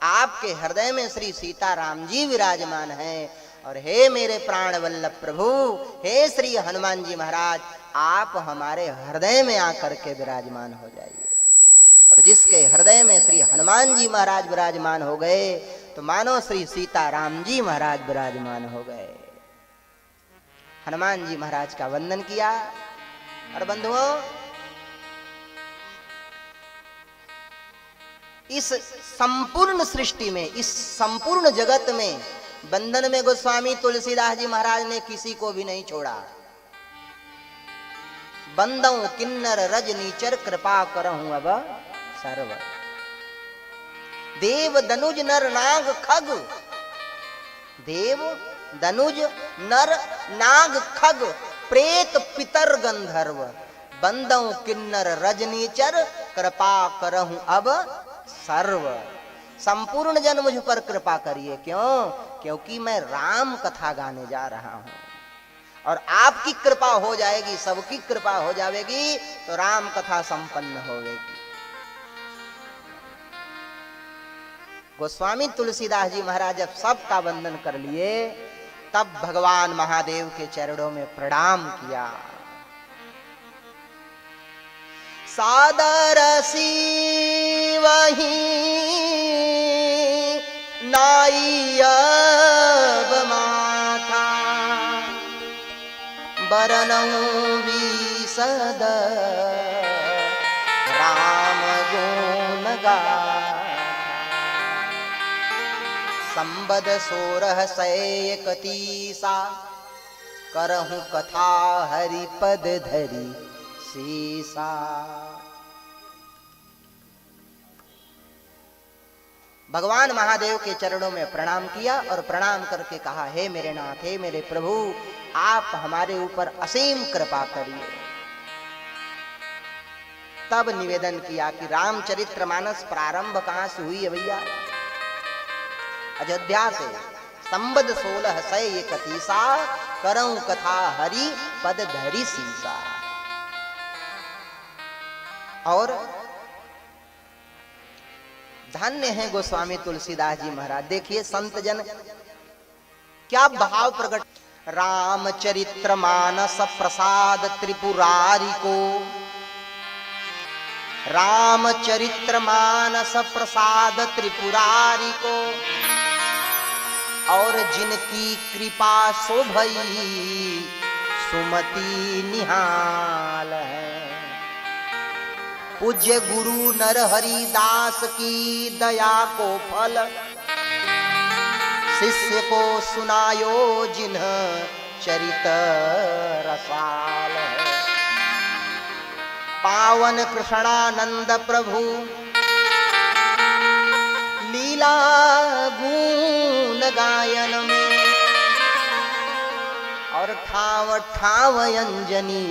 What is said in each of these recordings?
आपके हृदय में श्री सीताराम जी विराजमान हैं। और हे मेरे प्राण वल्लभ प्रभु, हे श्री हनुमान जी महाराज, आप हमारे हृदय में आकर के विराजमान हो जाइए। और जिसके हृदय में श्री हनुमान जी महाराज विराजमान हो गए तो मानो श्री सीताराम जी महाराज विराजमान हो गए। हनुमान जी महाराज का वंदन किया। और बंधुओं, इस संपूर्ण सृष्टि में, इस संपूर्ण जगत में बंधन में गोस्वामी तुलसीदास जी महाराज ने किसी को भी नहीं छोड़ा। बंदऊ किन्नर रजनीचर कृपा करहूं अब सर्व, देव दनुज नर नाग खग, देव दनुज नर नाग खग प्रेत पितर गंधर्व, बंदऊ किन्नर रजनीचर कृपा करहूं अब सर्व। संपूर्ण जन मुझ पर कृपा करिए। क्यों? क्योंकि मैं राम कथा गाने जा रहा हूं। और आपकी कृपा हो जाएगी, सबकी कृपा हो जाएगी तो राम कथा संपन्न होगी। गोस्वामी तुलसीदास जी महाराज जब सबका वंदन कर लिए तब भगवान महादेव के चरणों में प्रणाम किया। सादर सी वही नाई अब माथा, बरनऊ विसद राम गुण गाथा। संबद 1631 करहूं कथा हरिपद धरी सीसा। भगवान महादेव के चरणों में प्रणाम किया और प्रणाम करके कहा, हे मेरे नाथ, हे मेरे प्रभु, आप हमारे ऊपर असीम कृपा करिए। तब निवेदन किया कि रामचरितमानस प्रारंभ कहां से हुई है भैया? अयोध्या से। संबद 1631 करऊं कथा हरि पद धरी सीसा। और धन्य है गोस्वामी तुलसीदास जी महाराज। देखिए संत जन क्या भाव प्रकट। रामचरित्र मानस प्रसाद त्रिपुरारी को, रामचरित्र मानस प्रसाद त्रिपुरारी को, और जिनकी कृपा सो भई सुमति निहाल है। पूज्य गुरु नर हरिदास की दया को फल, शिष्य को सुनायो जिन्ह चरित रसाल है। पावन कृष्णानंद प्रभु लीला गुण गायन में, और ठाव ठाव अंजनी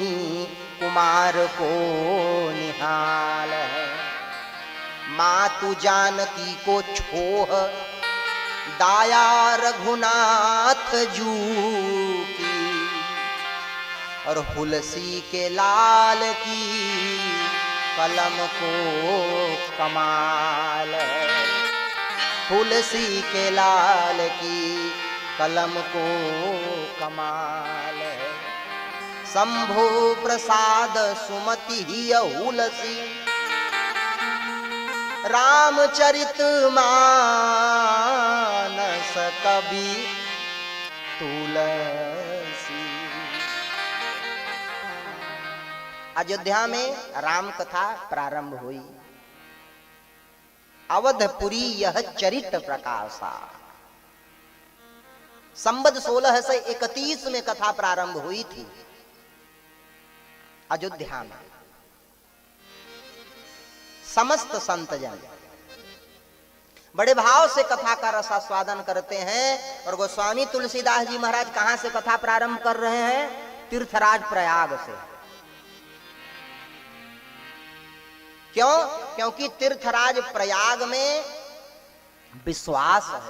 कुमार को निहाल है। मातु जानकी को छोह दाया रघुनाथ जू की, और हुलसी के लाल की कलम को कमाल है। हुलसी के लाल की कलम को कमाल है। शंभु प्रसाद सुमति ही हुलसी, रामचरित मानस कवि तुलसी। अयोध्या में राम कथा प्रारंभ हुई। अवधपुरी यह चरित प्रकाशा। संबत 1631 में कथा प्रारंभ हुई थी अयोध्या में। समस्त संत जन बड़े भाव से कथा का रसास्वादन करते हैं। और गोस्वामी तुलसीदास जी महाराज कहां से कथा प्रारंभ कर रहे हैं? तीर्थराज प्रयाग से। क्यों? क्योंकि तीर्थराज प्रयाग में विश्वास है।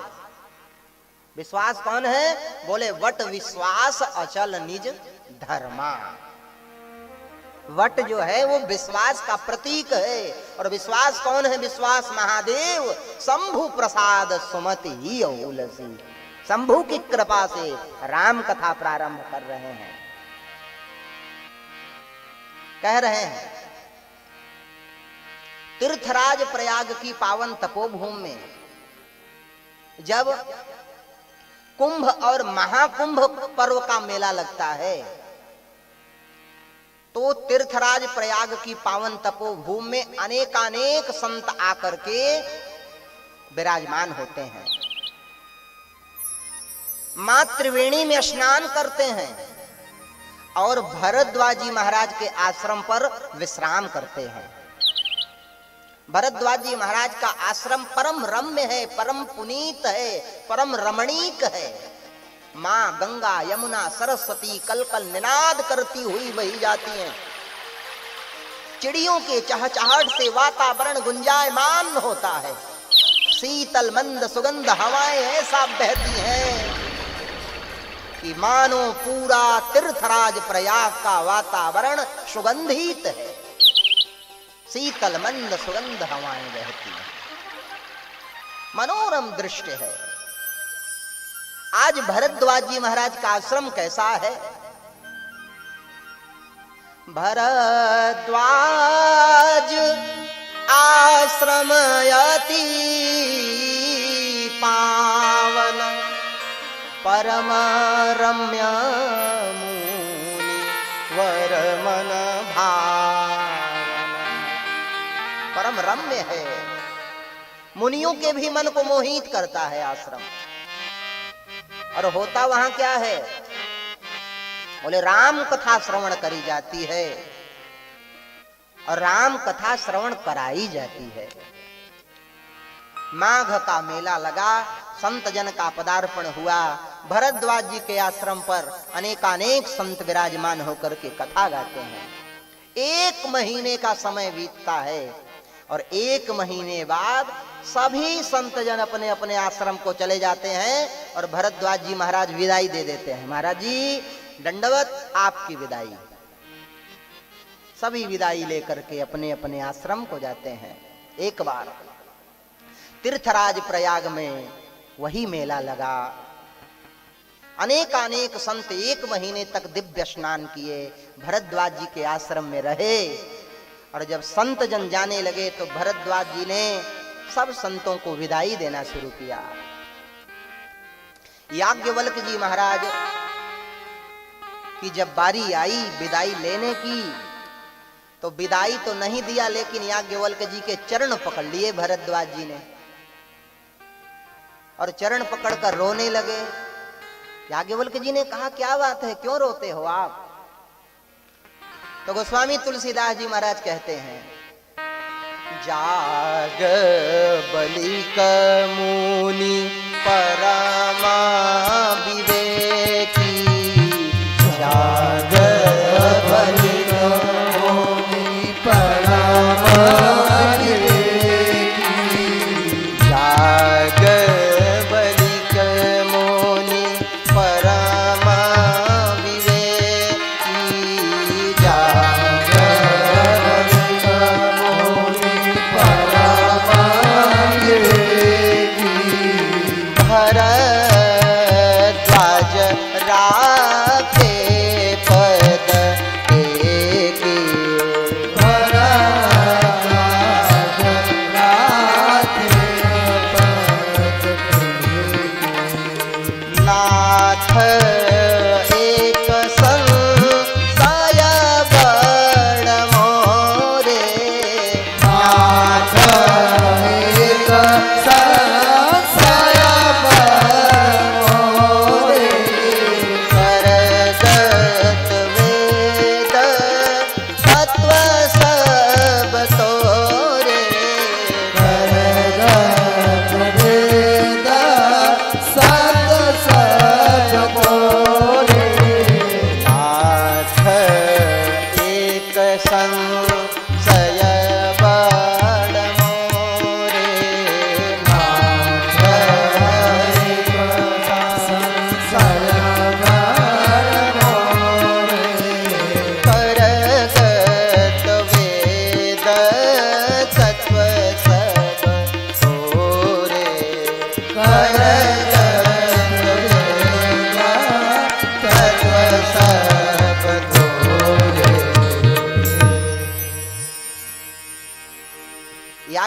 विश्वास कौन है? बोले वट विश्वास अचल निज धर्मा। वट जो है वो विश्वास का प्रतीक है। और विश्वास कौन है? विश्वास महादेव शंभु प्रसाद सुमति ही औलसी। शंभु की कृपा से राम कथा प्रारंभ कर रहे हैं। कह रहे हैं तीर्थराज प्रयाग की पावन तपोभूमि में जब कुंभ और महाकुंभ पर्व का मेला लगता है तो तीर्थराज प्रयाग की पावन तपोभूमि में अनेकानेक संत आकर के विराजमान होते हैं। मां त्रिवेणी में स्नान करते हैं और भरद्वाजी महाराज के आश्रम पर विश्राम करते हैं। भरद्वाजी महाराज का आश्रम परम रम्य है, परम पुनीत है, परम रमणीक है। मां गंगा यमुना सरस्वती कल कल निनाद करती हुई बही जाती हैं। चिड़ियों के चहचहाट से वातावरण गुंजायमान होता है। शीतल मंद सुगंध हवाएं ऐसा बहती हैं कि मानो पूरा तीर्थराज प्रयाग का वातावरण सुगंधित है। शीतल मंद सुगंध हवाएं बहती हैं, मनोरम दृश्य है। आज भरद्वाजी महाराज का आश्रम कैसा है? भरद्वाज आश्रम अति पावन परम रम्य मुनि वर मन भावन। परम रम्य है, मुनियों के भी मन को मोहित करता है आश्रम। और होता वहां क्या है? बोले राम कथा श्रवण करी जाती है और राम कथा श्रवण कराई जाती है। माघ का मेला लगा, संत जन का पदार्पण हुआ। भरद्वाज जी के आश्रम पर अनेकानेक संत विराजमान होकर के कथा गाते हैं। 1 महीने का समय बीतता है और 1 महीने बाद सभी संत जन अपने अपने आश्रम को चले जाते हैं और भरद्वाज जी महाराज विदाई दे देते हैं। महाराज जी दंडवत, आपकी विदाई। सभी विदाई लेकर के अपने अपने आश्रम को जाते हैं। एक बार तीर्थराज प्रयाग में वही मेला लगा। अनेकानेक संत 1 महीने तक दिव्य स्नान किए, भरद्वाज जी के आश्रम में रहे। और जब संत जन जाने लगे तो भरद्वाज जी ने सब संतों को विदाई देना शुरू किया। याज्ञवल्क जी महाराज की जब बारी आई विदाई लेने की तो विदाई तो नहीं दिया, लेकिन याज्ञवल्क जी के चरण पकड़ लिए भरद्वाज जी ने और चरण पकड़कर रोने लगे। याज्ञवल्क जी ने कहा, क्या बात है, क्यों रोते हो आप? तो गोस्वामी तुलसीदास जी महाराज कहते हैं, जाग बलिक मुनि परमा विवेकी, जाग बलिक मुनि परमा विवेकी, जाग बलिक मुनि परमा विवेकी, जाग बलिक मुनि परमा विवेकी। भरत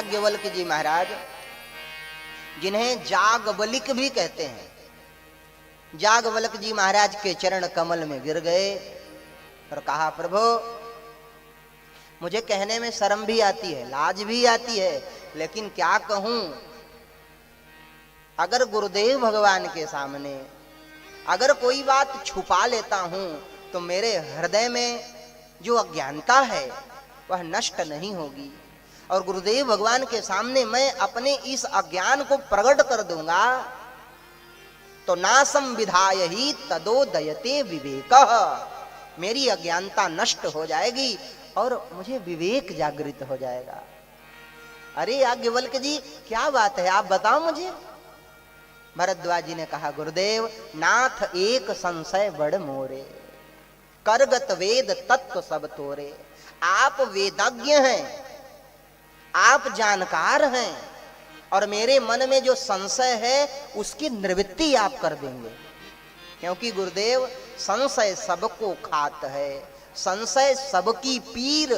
याज्ञवल्क्य जी महाराज, जिन्हें जागवलिक भी कहते हैं, याज्ञवल्क्य जी महाराज के चरण कमल में गिर गए और कहा, प्रभु मुझे कहने में शर्म भी आती है, लाज भी आती है, लेकिन क्या कहूं, अगर गुरुदेव भगवान के सामने अगर कोई बात छुपा लेता हूं तो मेरे हृदय में जो अज्ञानता है वह नष्ट नहीं होगी, और गुरुदेव भगवान के सामने मैं अपने इस अज्ञान को प्रकट कर दूंगा तो नासम विधाय ही तदोदयते विवेकः, मेरी अज्ञानता नष्ट हो जाएगी और मुझे विवेक जागृत हो जाएगा। अरे याज्ञवल्क्य जी क्या बात है, आप बताओ मुझे। भरद्वाज जी ने कहा, गुरुदेव नाथ एक संशय बड़ मोरे, करगत वेद तत्व सब तोरे। आप वेदज्ञ हैं, आप जानकार हैं, और मेरे मन में जो संशय है उसकी निवृत्ति आप कर देंगे, क्योंकि गुरुदेव संशय सबको खात है, संशय सबकी पीर,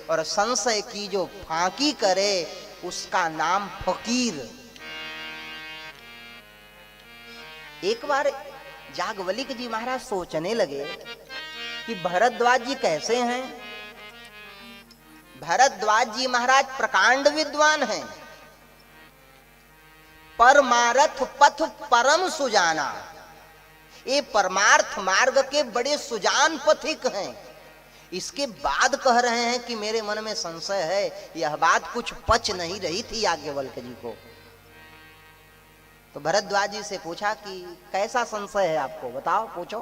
और संशय की जो फांकी करे उसका नाम फकीर। एक बार याज्ञवल्क्य जी महाराज सोचने लगे कि भरद्वाज जी कैसे हैं। भरद्वाज जी महाराज प्रकांड विद्वान हैं, परमार्थ पथ परम सुजाना, ये परमार्थ मार्ग के बड़े सुजान पथिक हैं। इसके बाद कह रहे हैं कि मेरे मन में संशय है, यह बात कुछ पच नहीं रही थी याज्ञवल्क्य जी को। तो भरद्वाज जी से पूछा कि कैसा संशय है आपको, बताओ, पूछो।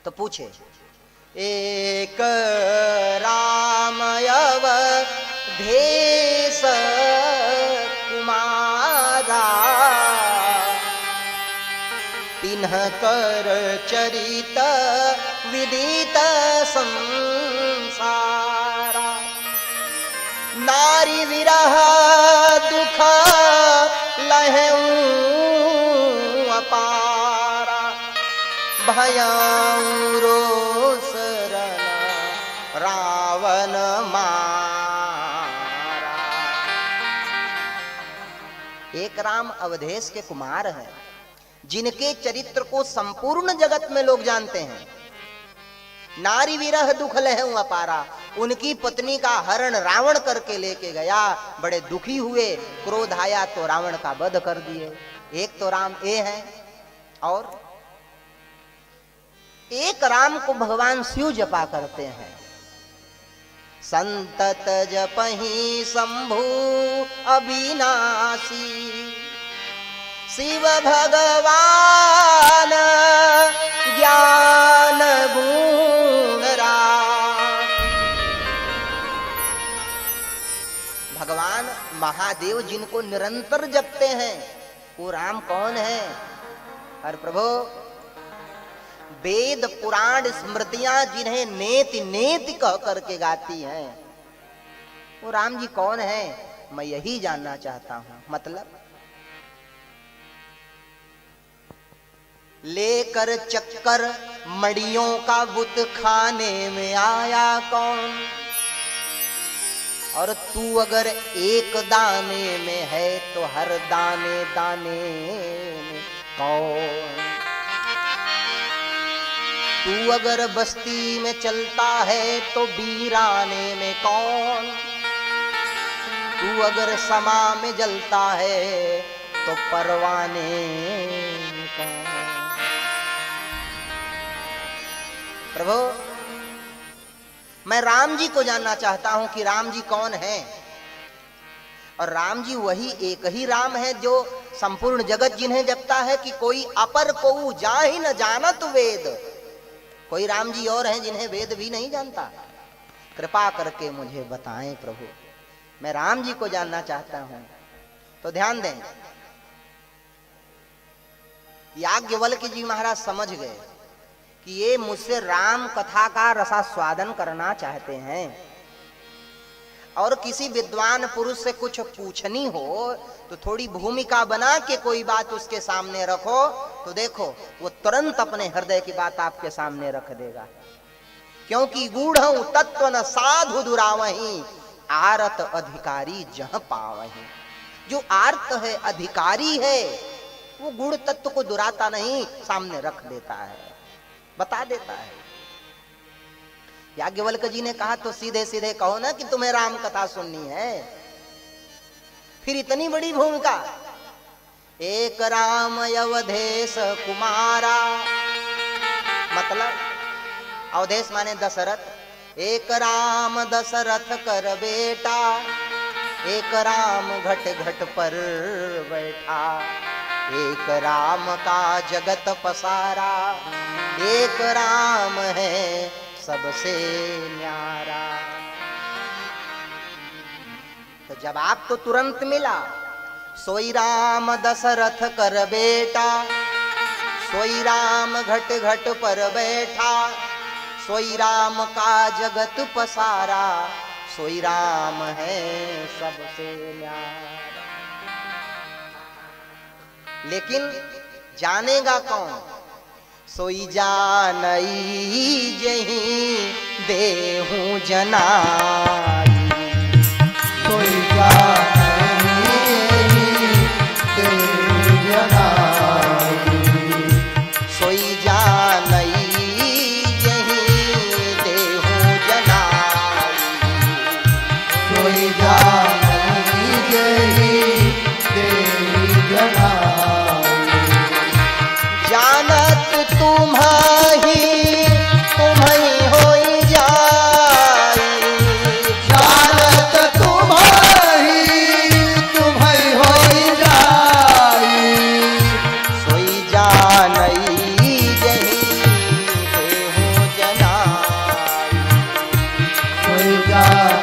तो पूछे, एक रामयव धेस कुमारा, तिन्ह कर चरित विदित संसारा, नारी विरह दुख लहऊ अपारा, भयऊ रोष रावण मारा। एक राम अवधेश के कुमार हैं, जिनके चरित्र को संपूर्ण जगत में लोग जानते हैं। नारी विरह दुख लहऊ अपारा, उनकी पत्नी का हरण रावण करके लेके गया, बड़े दुखी हुए, क्रोध आया तो रावण का वध कर दिए। एक तो राम ये हैं, और एक राम को भगवान शिव जपा करते हैं। संतत जपहि शंभु अविनाशी, शिव भगवान ज्ञान गुण राम। भगवान महादेव जिनको निरंतर जपते हैं वो राम कौन है? हर प्रभु, वेद पुराण स्मृतियां जिन्हें नेति नेति कह करके गाती हैं वो राम जी कौन है? मैं यही जानना चाहता हूं। मतलब लेकर चक्कर मड़ियों का बुत खाने में आया कौन, और तू अगर एक दाने में है तो हर दाने दाने में कौन। तू अगर बस्ती में चलता है तो वीराने में कौन, तू अगर समा में जलता है तो परवाने में कौन। प्रभु, मैं राम जी को जानना चाहता हूं कि राम जी कौन है। और राम जी वही एक ही राम है जो संपूर्ण जगत जिन्हें जपता है कि कोई अपर को जा ही न जानत वेद। कोई राम जी और हैं जिन्हें वेद भी नहीं जानता। कृपा करके मुझे बताएं प्रभु, मैं राम जी को जानना चाहता हूं। तो ध्यान दें, याज्ञवल्क्य जी महाराज समझ गए कि ये मुझसे राम कथा का रसास्वादन करना चाहते हैं, और किसी विद्वान पुरुष से कुछ पूछनी हो तो थोड़ी भूमिका बना के कोई बात उसके सामने रखो तो देखो वो तुरंत अपने हृदय की बात आपके सामने रख देगा। क्योंकि गूढ़ तत्व न साधु दुरावही, आरत अधिकारी जह पावहीं। जो आर्त है, अधिकारी है, वो गुण तत्व को दुराता नहीं, सामने रख देता है, बता देता है। याज्ञवल्क्य जी ने कहा तो सीधे सीधे कहो ना कि तुम्हें राम कथा सुननी है, फिर इतनी बड़ी भूमिका। एक राम अवधेश कुमारा, मतलब अवधेश माने दशरथ। एक राम दशरथ कर बेटा, एक राम घट घट पर बैठा। एक राम का जगत पसारा, एक राम है सबसे न्यारा। तो जवाब तो तुरंत मिला, सोई राम दशरथ कर बेटा, सोई राम घट घट पर बैठा। सोई राम का जगत पसारा, सोई राम है सबसे न्यारा। लेकिन जानेगा कौन? सोई जानई जहीं देहूं जनाई। सोई जानई देहूं जनाई। सोई जानई जहीं देहूं जनाई। सोई जानई जहीं देहूं जनाई। जानत तुम्हारी तुम्हीं होई जाई। जानत तुम्हारी तुम्हीं होई जाई। सोई जानई जहीं देहूं जनाई। सोई जानई